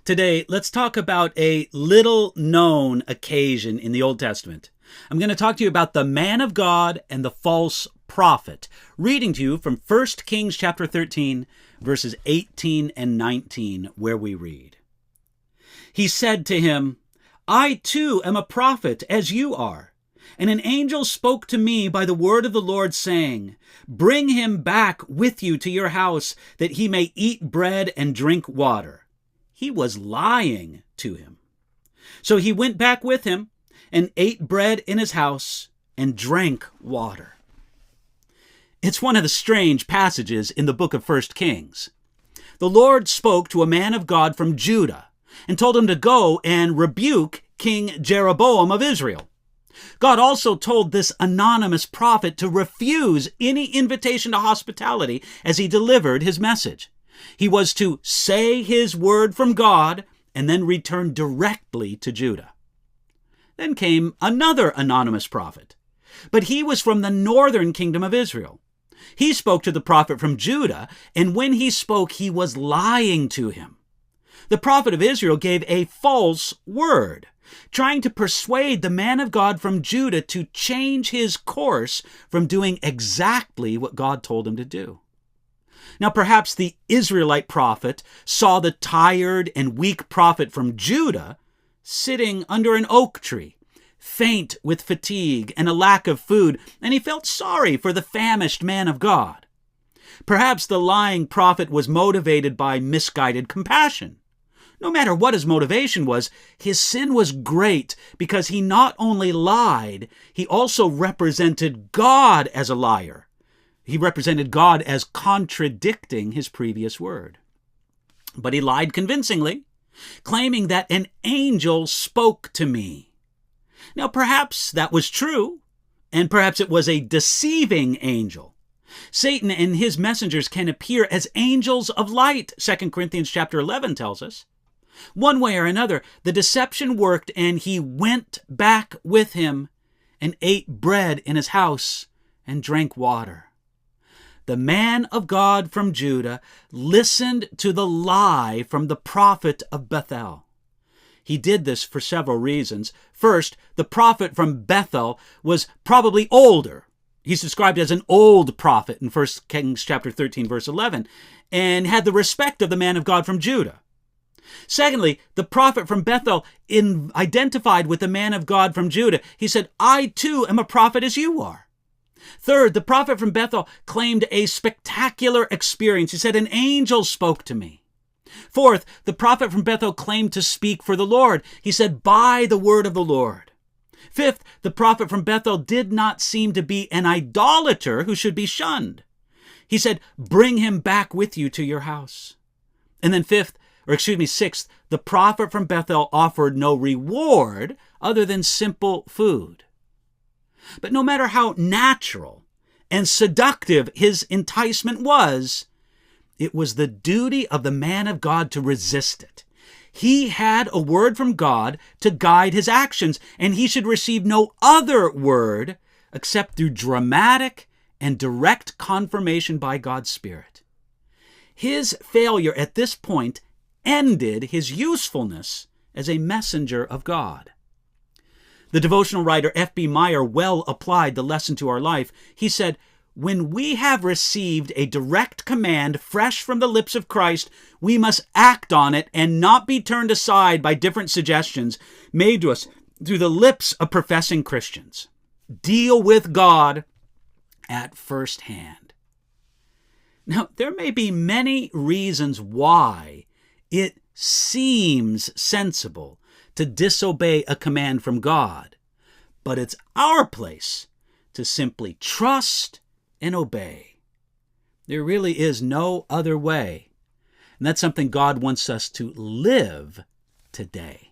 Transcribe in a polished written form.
Today, let's talk about a little-known occasion in the Old Testament. I'm going to talk to you about the man of God and the false prophet, reading to you from 1 Kings chapter 13, verses 18 and 19, where we read. He said to him, "I too am a prophet, as you are. And an angel spoke to me by the word of the Lord, saying, Bring him back with you to your house, that he may eat bread and drink water." He was lying to him. So he went back with him and ate bread in his house and drank water. It's one of the strange passages in the book of 1 Kings. The Lord spoke to a man of God from Judah and told him to go and rebuke King Jeroboam of Israel. God also told this anonymous prophet to refuse any invitation to hospitality as he delivered his message. He was to say his word from God and then return directly to Judah. Then came another anonymous prophet, but he was from the northern kingdom of Israel. He spoke to the prophet from Judah, and when he spoke, he was lying to him. The prophet of Israel gave a false word, trying to persuade the man of God from Judah to change his course from doing exactly what God told him to do. Now, perhaps the Israelite prophet saw the tired and weak prophet from Judah sitting under an oak tree, faint with fatigue and a lack of food, and he felt sorry for the famished man of God. Perhaps the lying prophet was motivated by misguided compassion. No matter what his motivation was, his sin was great because he not only lied, he also represented God as a liar. He represented God as contradicting his previous word. But he lied convincingly, claiming that an angel spoke to me. Now, perhaps that was true, and perhaps it was a deceiving angel. Satan and his messengers can appear as angels of light, 2 Corinthians chapter 11 tells us. One way or another, the deception worked, and he went back with him and ate bread in his house and drank water. The man of God from Judah listened to the lie from the prophet of Bethel. He did this for several reasons. First, the prophet from Bethel was probably older. He's described as an old prophet in 1 Kings chapter 13, verse 11, and had the respect of the man of God from Judah. Secondly, the prophet from Bethel identified with the man of God from Judah. He said, "I too am a prophet as you are." Third, the prophet from Bethel claimed a spectacular experience. He said, "An angel spoke to me." Fourth, the prophet from Bethel claimed to speak for the Lord. He said, "By the word of the Lord." Fifth, the prophet from Bethel did not seem to be an idolater who should be shunned. He said, "Bring him back with you to your house." And then sixth, the prophet from Bethel offered no reward other than simple food. But no matter how natural and seductive his enticement was, it was the duty of the man of God to resist it. He had a word from God to guide his actions, and he should receive no other word except through dramatic and direct confirmation by God's Spirit. His failure at this point ended his usefulness as a messenger of God. The devotional writer F.B. Meyer well applied the lesson to our life. He said, "When we have received a direct command fresh from the lips of Christ, we must act on it and not be turned aside by different suggestions made to us through the lips of professing Christians. Deal with God at first hand." Now, there may be many reasons why it seems sensible to disobey a command from God, but it's our place to simply trust and obey. There really is no other way, and that's something God wants us to live today.